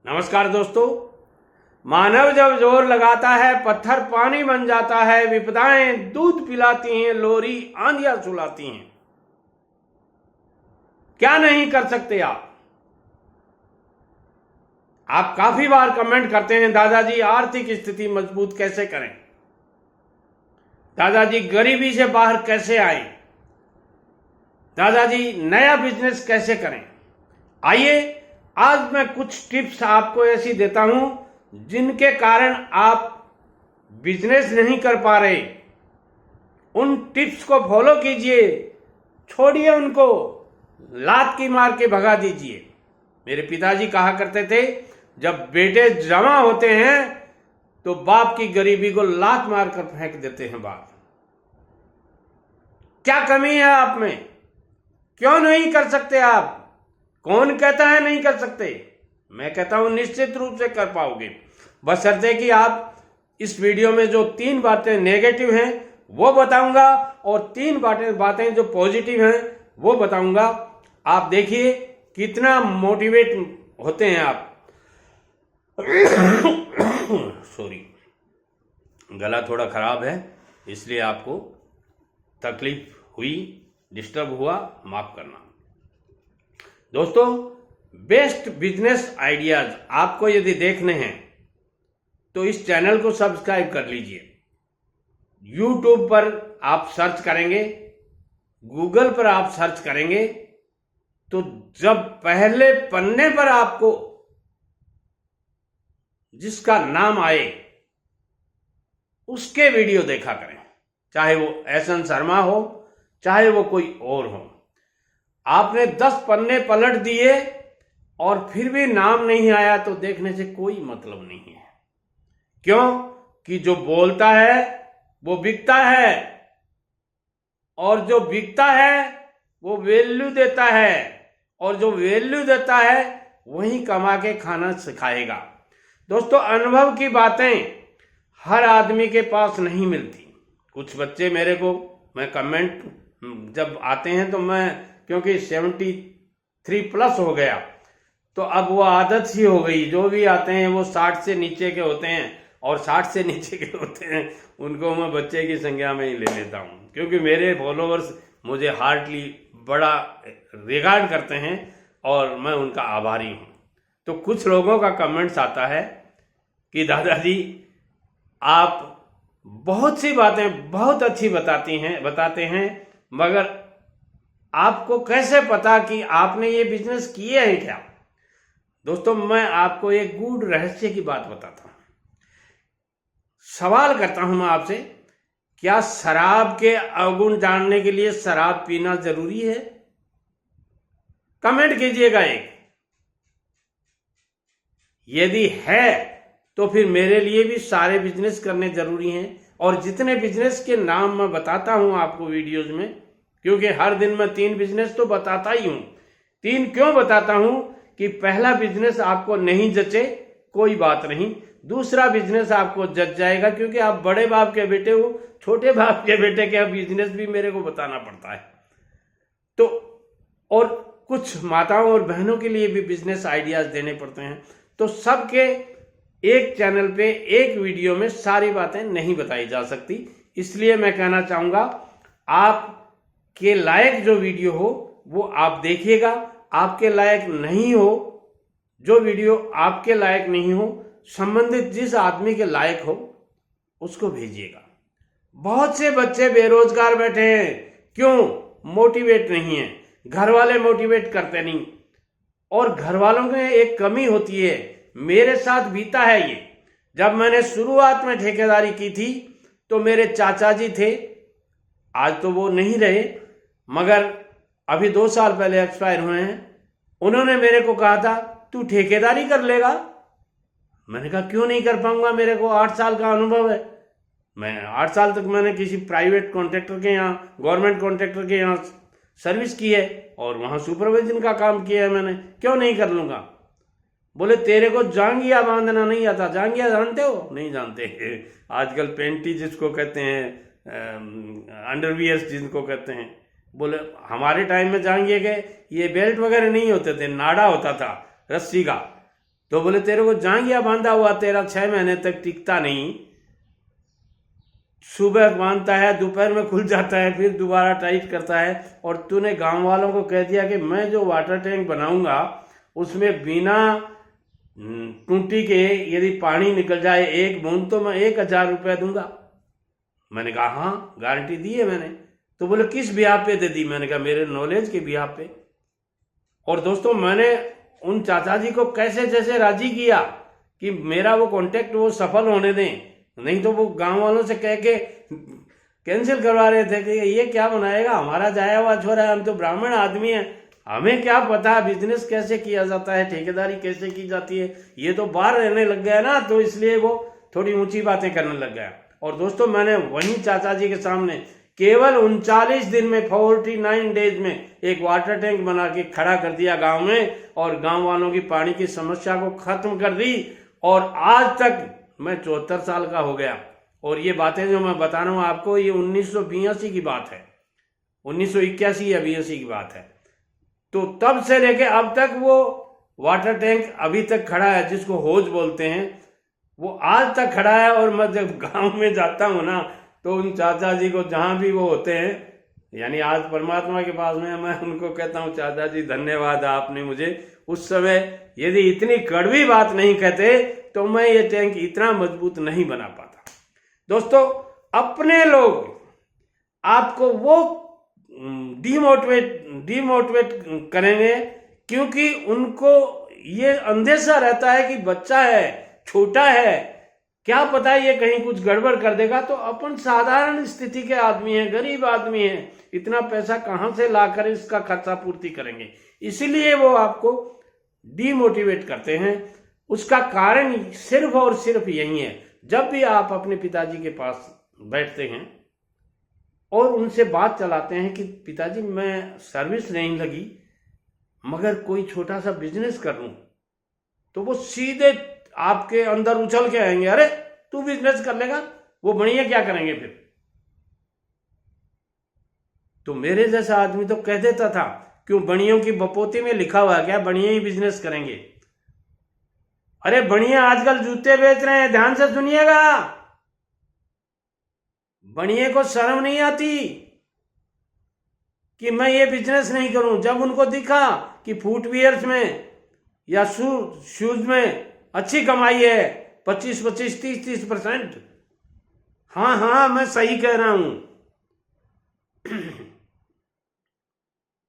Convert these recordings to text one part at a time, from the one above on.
नमस्कार दोस्तों। मानव जब जोर लगाता है पत्थर पानी बन जाता है, विपदाएं दूध पिलाती हैं, लोरी आंधियां सुलाती हैं। क्या नहीं कर सकते आप काफी बार कमेंट करते हैं, दादाजी आर्थिक स्थिति मजबूत कैसे करें, दादाजी गरीबी से बाहर कैसे आए, दादाजी नया बिजनेस कैसे करें। आइए आज मैं कुछ टिप्स आपको ऐसी देता हूं जिनके कारण आप बिजनेस नहीं कर पा रहे। उन टिप्स को फॉलो कीजिए, छोड़िए उनको, लात की मार के भगा दीजिए। मेरे पिताजी कहा करते थे, जब बेटे जमा होते हैं तो बाप की गरीबी को लात मार कर फेंक देते हैं बाप। क्या कमी है आप में? क्यों नहीं कर सकते आप? कौन कहता है नहीं कर सकते? मैं कहता हूं निश्चित रूप से कर पाओगे, बशर्ते कि आप इस वीडियो में जो 3 बातें नेगेटिव हैं वो बताऊंगा और 3 बातें जो पॉजिटिव हैं वो बताऊंगा। आप देखिए कितना मोटिवेट होते हैं आप। सॉरी, गला थोड़ा खराब है इसलिए आपको तकलीफ हुई, डिस्टर्ब हुआ, माफ करना। दोस्तों, बेस्ट बिजनेस आइडियाज आपको यदि देखने हैं तो इस चैनल को सब्सक्राइब कर लीजिए। YouTube पर आप सर्च करेंगे, गूगल पर आप सर्च करेंगे तो जब पहले पन्ने पर आपको जिसका नाम आए उसके वीडियो देखा करें, चाहे वो एसएन शर्मा हो, चाहे वो कोई और हो। आपने 10 पन्ने पलट दिए और फिर भी नाम नहीं आया तो देखने से कोई मतलब नहीं है। क्यों? कि जो बोलता है वो बिकता है, और जो बिकता है वो वैल्यू देता है, और जो वैल्यू देता है वही कमा के खाना सिखाएगा। दोस्तों, अनुभव की बातें हर आदमी के पास नहीं मिलती। कुछ बच्चे मेरे को, मैं कमेंट जब आते हैं तो मैं, क्योंकि 73+ हो गया तो अब वो आदत ही हो गई, जो भी आते हैं वो 60 से नीचे के होते हैं, और 60 से नीचे के होते हैं उनको मैं बच्चे की संज्ञा में ही ले लेता हूँ, क्योंकि मेरे फॉलोअर्स मुझे हार्डली बड़ा रिगार्ड करते हैं और मैं उनका आभारी हूँ। तो कुछ लोगों का कमेंट्स आता है कि दादाजी आप बहुत सी बातें बहुत अच्छी बताते हैं, मगर आपको कैसे पता कि आपने ये बिजनेस किए हैं क्या? दोस्तों, मैं आपको एक गूढ़ रहस्य की बात बताता हूं। सवाल करता हूं मैं आपसे, क्या शराब के अवगुण जानने के लिए शराब पीना जरूरी है? कमेंट कीजिएगा एक। यदि है तो फिर मेरे लिए भी सारे बिजनेस करने जरूरी हैं, और जितने बिजनेस के नाम मैं बताता हूं आपको वीडियोज में, क्योंकि हर दिन मैं 3 बिजनेस तो बताता ही हूं। 3 क्यों बताता हूं? कि पहला बिजनेस आपको नहीं जचे, कोई बात नहीं, दूसरा बिजनेस आपको जच जाएगा, क्योंकि आप बड़े बाप के बेटे हो, छोटे बाप के बेटे के बिजनेस भी मेरे को बताना पड़ता है। तो और कुछ माताओं और बहनों के लिए भी बिजनेस आइडियाज देने पड़ते हैं। तो सबके एक चैनल पे एक वीडियो में सारी बातें नहीं बताई जा सकती, इसलिए मैं कहना चाहूंगा आपके लायक जो वीडियो हो वो आप देखिएगा। आपके लायक नहीं हो, जो वीडियो आपके लायक नहीं हो, संबंधित जिस आदमी के लायक हो उसको भेजिएगा। बहुत से बच्चे बेरोजगार बैठे हैं, क्यों? मोटिवेट नहीं है, घर वाले मोटिवेट करते नहीं, और घर वालों में एक कमी होती है। मेरे साथ बीता है ये। जब मैंने शुरुआत में ठेकेदारी की थी तो मेरे चाचा जी थे, आज तो वो नहीं रहे, मगर अभी 2 साल पहले एक्सपायर हुए हैं। उन्होंने मेरे को कहा था, तू ठेकेदारी कर लेगा? मैंने कहा क्यों नहीं कर पाऊंगा, मेरे को 8 साल का अनुभव है। मैं 8 साल तक मैंने किसी प्राइवेट कॉन्ट्रैक्टर के यहाँ, गवर्नमेंट कॉन्ट्रैक्टर के यहाँ सर्विस की है, और वहाँ सुपरवाइजन का काम किया है मैंने, क्यों नहीं कर लूंगा? बोले तेरे को जांगिया बांधना नहीं आता। जांगिया जानते हो? नहीं जानते। आजकल पेंटी जिसको कहते हैं, अंडरवियर्स जिनको कहते हैं, बोले हमारे टाइम में जांगिए के ये बेल्ट वगैरह नहीं होते थे, नाड़ा होता था रस्सी का, तो बोले तेरे को जांघिया बांधा हुआ तेरा 6 महीने तक टिकता नहीं, सुबह बांधता है, दोपहर में खुल जाता है, फिर दोबारा टाइट करता है, और तूने गांव वालों को कह दिया कि मैं जो वाटर टैंक बनाऊंगा उसमें बिना टूटी के यदि पानी निकल जाए 1 बूंद तो मैं 1000 रुपये दूंगा। मैंने कहा हाँ, गारंटी दी है मैंने। तो बोले किस बिहाफ पे दे दी? मैंने कहा मेरे नॉलेज के बिहाफ पे। और दोस्तों मैंने उन चाचा जी को कैसे जैसे राजी किया कि मेरा वो कॉन्टेक्ट वो सफल होने दें, नहीं तो वो गांव वालों से कह के कैंसिल करवा रहे थे कि ये क्या बनाएगा, हमारा जाया हुआ छोरा है, हम तो ब्राह्मण आदमी हैं, हमें क्या पता बिजनेस कैसे किया जाता है, ठेकेदारी कैसे की जाती है, ये तो बाहर रहने लग गया ना, तो इसलिए वो थोड़ी ऊंची बातें करने लग गया। और दोस्तों मैंने वहीं चाचा जी के सामने केवल 39 दिन में 49 डेज में एक वाटर टैंक बना के खड़ा कर दिया गांव में, और गांव वालों की पानी की समस्या को खत्म कर दी। और आज तक मैं 74 साल का हो गया, और ये बातें जो मैं बता रहा हूँ आपको ये 1982 की बात है, 1981 या 82 की बात है। तो तब से लेके अब तक वो वाटर टैंक अभी तक खड़ा है, जिसको हौज बोलते हैं, वो आज तक खड़ा है। और मैं जब गांव में जाता हूँ ना तो उन चाचा जी को जहाँ भी वो होते हैं, यानी आज परमात्मा के पास में, मैं उनको कहता हूँ चाचा जी धन्यवाद, आपने मुझे उस समय यदि इतनी कड़वी बात नहीं कहते तो मैं ये टैंक इतना मजबूत नहीं बना पाता। दोस्तों अपने लोग आपको वो डिमोटिवेट करेंगे, क्योंकि उनको ये अंदेशा रहता है कि बच्चा है, छोटा है, क्या पता ये कहीं कुछ गड़बड़ कर देगा। तो अपन साधारण स्थिति के आदमी हैं, गरीब आदमी हैं, इतना पैसा कहां से लाकर इसका खर्चा पूर्ति करेंगे, इसलिए वो आपको डिमोटिवेट करते हैं। उसका कारण सिर्फ और सिर्फ यही है, जब भी आप अपने पिताजी के पास बैठते हैं और उनसे बात चलाते हैं कि पिताजी मैं सर्विस नहीं लगी मगर कोई छोटा सा बिजनेस कर लूं, तो वो सीधे आपके अंदर उछल के आएंगे, अरे तू बिजनेस कर लेगा, वो बढ़िया क्या करेंगे फिर। तो मेरे जैसा आदमी तो कह देता था, क्यों बनियों की बपोती में लिखा हुआ क्या बनिया ही बिजनेस करेंगे। अरे बनिया आजकल जूते बेच रहे हैं, ध्यान से सुनिएगा, बनिए को शर्म नहीं आती कि मैं ये बिजनेस नहीं करूं। जब उनको दिखा कि फुटवियर्स में या शूज में अच्छी कमाई है, 25-25, 30-30%, हाँ मैं सही कह रहा हूं,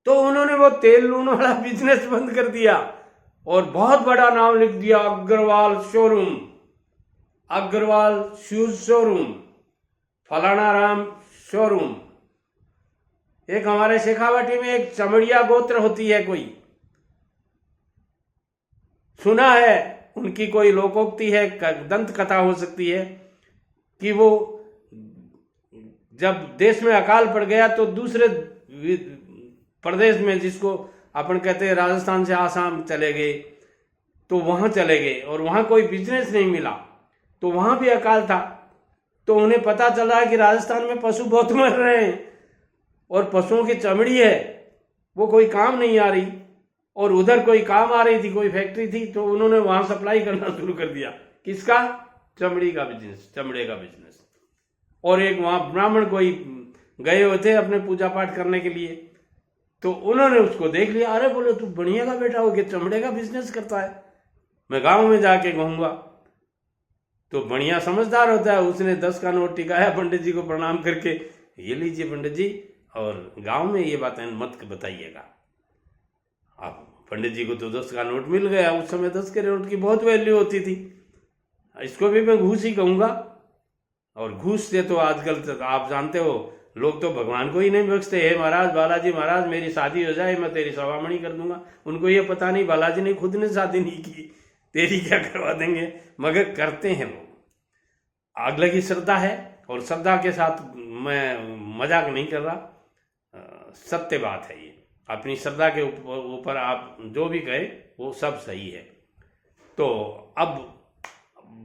तो उन्होंने वो तेल लून वाला बिजनेस बंद कर दिया और बहुत बड़ा नाम लिख दिया, Agarwal showroom, Agarwal shoes showroom, फलाना राम शोरूम। एक हमारे शेखावाटी में एक चमड़िया गोत्र होती है, कोई सुना है, उनकी कोई लोकोक्ति है, दंत कथा हो सकती है कि वो जब देश में अकाल पड़ गया तो दूसरे प्रदेश में, जिसको अपन कहते हैं राजस्थान से आसाम चले गए, तो वहां चले गए और वहां कोई बिजनेस नहीं मिला, तो वहां भी अकाल था। तो उन्हें पता चला कि राजस्थान में पशु बहुत मर रहे हैं और पशुओं की चमड़ी है वो कोई काम नहीं आ रही, और उधर कोई काम आ रही थी, कोई फैक्ट्री थी, तो उन्होंने वहां सप्लाई करना शुरू कर दिया। किसका? चमड़ी का बिजनेस, चमड़े का बिजनेस। और एक वहां ब्राह्मण कोई गए हुए थे अपने पूजा पाठ करने के लिए, तो उन्होंने उसको देख लिया, अरे बोले तू बढ़िया का बेटा हो गया, चमड़े का बिजनेस करता है, मैं गांव में जाके कहूंगा। तो बढ़िया समझदार होता है, उसने 10 का नोट टिकाया, पंडित जी को प्रणाम करके, ये लीजिए पंडित जी, और गांव में ये बातें मत बताइएगा। आप पंडित जी को तो 10 का नोट मिल गया, उस समय 10 के नोट की बहुत वैल्यू होती थी, इसको भी मैं घूस ही कहूंगा। और घूस से तो आजकल तो आप जानते हो, लोग तो भगवान को ही नहीं बख्शते। है महाराज, बालाजी महाराज मेरी शादी हो जाए, मैं तेरी सवामणी कर दूंगा। उनको ये पता नहीं बालाजी ने खुद ने शादी नहीं की, तेरी क्या करवा देंगे, मगर करते हैं लोग। अगले की श्रद्धा है, और श्रद्धा के साथ मैं मजाक नहीं कर रहा, सत्य बात है ये। अपनी श्रद्धा के ऊपर आप जो भी कहे वो सब सही है। तो अब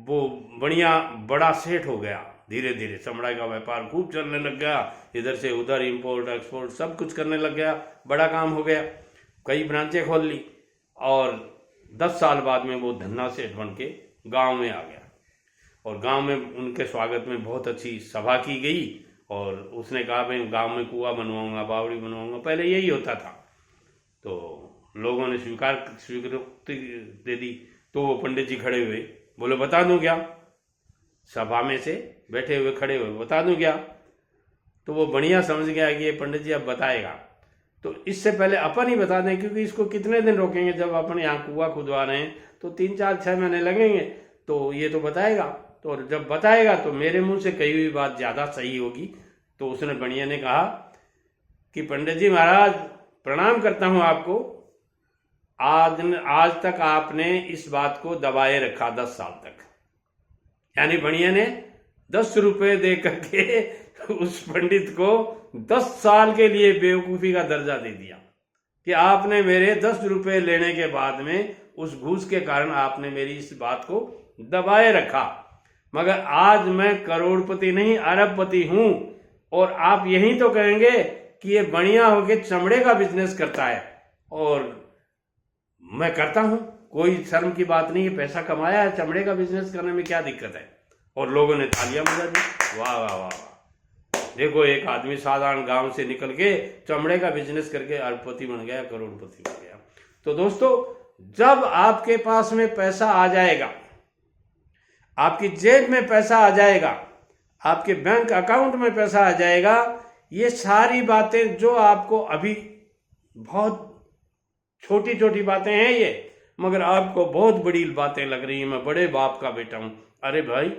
वो बढ़िया बड़ा सेठ हो गया, धीरे धीरे चमड़ा का व्यापार खूब चलने लग गया, इधर से उधर इंपोर्ट एक्सपोर्ट सब कुछ करने लग गया, बड़ा काम हो गया, कई ब्रांचें खोल ली। और 10 साल बाद में वो धन्ना सेठ बन के गाँव में आ गया और गांव में उनके स्वागत में बहुत अच्छी सभा की गई और उसने कहा भाई गांव में कुआं बनवाऊंगा, बावड़ी बनवाऊंगा। पहले यही होता था, तो लोगों ने स्वीकृति दे दी। तो वो पंडित जी खड़े हुए, बोले बता दूं क्या? सभा में से बैठे हुए खड़े हुए, बता दूं क्या? तो वो बढ़िया समझ गया कि ये पंडित जी अब बताएगा, तो इससे पहले अपन ही बता दें, क्योंकि इसको कितने दिन रोकेंगे। जब अपन यहाँ कुआं खुदवा रहे हैं तो 3-4-6 महीने लगेंगे, तो ये तो बताएगा। तो जब बताएगा तो मेरे मुंह से कही हुई बात ज़्यादा सही होगी। तो उसने बढ़िया ने कहा कि पंडित जी महाराज प्रणाम करता हूँ आपको, आज तक आपने इस बात को दबाए रखा 10 साल तक। यानी बढ़िया ने 10 रुपये दे करके उस पंडित को 10 साल के लिए बेवकूफ़ी का दर्जा दे दिया कि आपने मेरे 10 रुपये लेने के बाद में उस घूस के कारण आपने मेरी इस बात को दबाए रखा। मगर आज मैं करोड़पति नहीं अरबपति हूं और आप यही तो कहेंगे कि ये बढ़िया होके चमड़े का बिजनेस करता है और मैं करता हूं, कोई शर्म की बात नहीं है, पैसा कमाया है, चमड़े का बिजनेस करने में क्या दिक्कत है? और लोगों ने तालियां बजा दी, वाह वाह वाह वाह, देखो एक आदमी साधारण गांव से निकल के चमड़े का बिजनेस करके अरबपति बन गया, करोड़पति बन गया। तो दोस्तों, जब आपके पास में पैसा आ जाएगा, आपकी जेब में पैसा आ जाएगा, आपके बैंक अकाउंट में पैसा आ जाएगा, ये सारी बातें जो आपको अभी बहुत छोटी छोटी बातें हैं ये, मगर आपको बहुत बड़ी बातें लग रही हैं। मैं बड़े बाप का बेटा हूं। अरे भाई,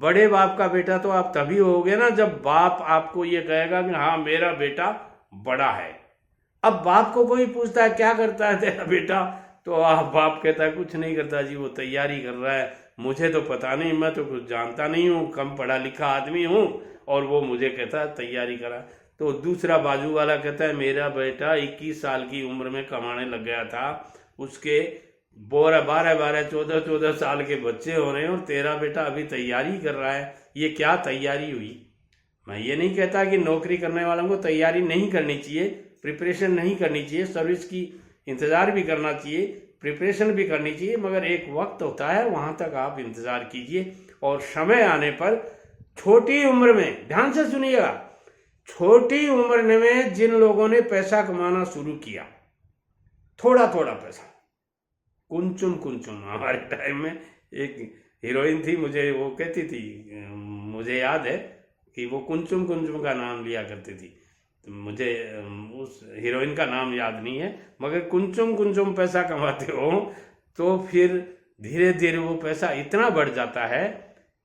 बड़े बाप का बेटा तो आप तभी होगे ना जब बाप आपको ये कहेगा कि हाँ मेरा बेटा बड़ा है। अब बाप को कोई पूछता है क्या करता है तेरा बेटा, तो आप बाप कहता है कुछ नहीं करता जी, वो तैयारी कर रहा है, मुझे तो पता नहीं, मैं तो कुछ जानता नहीं हूँ, कम पढ़ा लिखा आदमी हूँ, और वो मुझे कहता है तैयारी करा। तो दूसरा बाजू वाला कहता है मेरा बेटा 21 साल की उम्र में कमाने लग गया था, उसके 12 14 साल के बच्चे हो रहे हैं और तेरा बेटा अभी तैयारी कर रहा है। ये क्या तैयारी हुई? मैं ये नहीं कहता कि नौकरी करने वालों को तैयारी नहीं करनी चाहिए, प्रिपरेशन नहीं करनी चाहिए, सर्विस की इंतज़ार भी करना चाहिए, प्रिपरेशन भी करनी चाहिए, मगर एक वक्त होता है, वहाँ तक आप इंतज़ार कीजिए और समय आने पर छोटी उम्र में, ध्यान से सुनिएगा, छोटी उम्र में जिन लोगों ने पैसा कमाना शुरू किया, थोड़ा थोड़ा पैसा, कुंचुम कुंचुम, हमारे टाइम में एक हीरोइन थी, मुझे वो कहती थी, मुझे याद है कि वो कुंचुम कुंचुम का नाम लिया करती थी, मुझे उस हीरोइन का नाम याद नहीं है, मगर कुंचुम कुंचुम पैसा कमाते हो तो फिर धीरे धीरे वो पैसा इतना बढ़ जाता है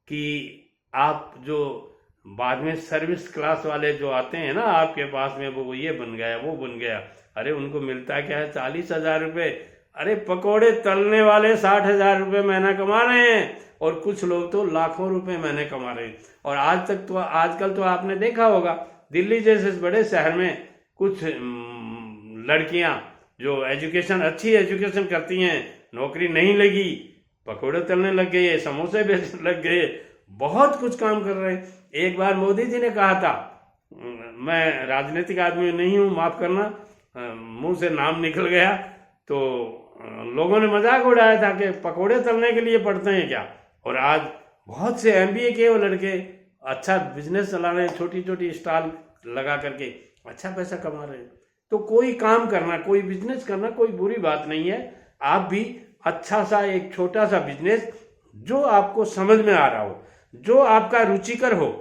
कि आप जो बाद में सर्विस क्लास वाले जो आते हैं ना आपके पास में, वो ये बन गया वो बन गया, अरे उनको मिलता क्या है 40,000 रुपये। अरे पकोड़े तलने वाले 60,000 रुपये महीना कमा रहे हैं और कुछ लोग तो लाखों रुपए महीने कमा रहे हैं। और आजकल तो आपने देखा होगा दिल्ली जैसे बड़े शहर में कुछ लड़कियां जो अच्छी एजुकेशन करती हैं, नौकरी नहीं लगी, पकोड़े तलने लग गए, समोसे बेचने लग गए, बहुत कुछ काम कर रहे हैं। एक बार मोदी जी ने कहा था, मैं राजनीतिक आदमी नहीं हूँ, माफ करना, मुंह से नाम निकल गया, तो लोगों ने मजाक उड़ाया था कि पकोड़े तलने के लिए पढ़ते हैं क्या। और आज बहुत से MBA के वो लड़के अच्छा बिजनेस चला रहे हैं, छोटी छोटी स्टॉल लगा करके अच्छा पैसा कमा रहे हैं। तो कोई काम करना, कोई बिजनेस करना कोई बुरी बात नहीं है। आप भी अच्छा सा एक छोटा सा बिजनेस जो आपको समझ में आ रहा हो, जो आपका रुचिकर हो,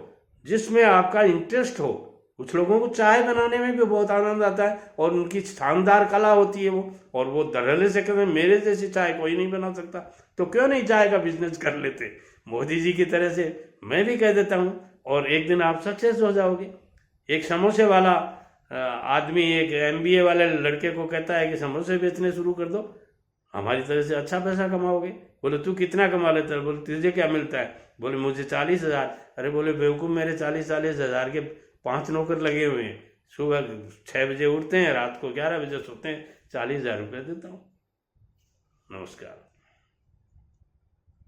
जिसमें आपका इंटरेस्ट हो। कुछ लोगों को चाय बनाने में भी बहुत आनंद आता है और उनकी शानदार कला होती है वो, और वो धड़ल्ले से कहते हैं मेरे जैसी चाय कोई नहीं बना सकता, तो क्यों नहीं चाय का बिजनेस कर लेते मोदी जी की तरह से। मैं भी कह देता हूँ और एक दिन आप सक्सेस हो जाओगे। एक समोसे वाला आदमी एक MBA वाले लड़के को कहता है कि समोसे बेचने शुरू कर दो, हमारी तरह से अच्छा पैसा कमाओगे। बोले तू कितना कमा लेता है? बोले तुझे क्या मिलता है? बोले मुझे 40,000। अरे बोले बेवकूफ़, मेरे 40,000 के 5 नौकर लगे हुए हैं, सुबह 6 बजे उठते हैं, रात को 11 बजे सोते हैं, 40,000 रुपये देता हूँ। नमस्कार।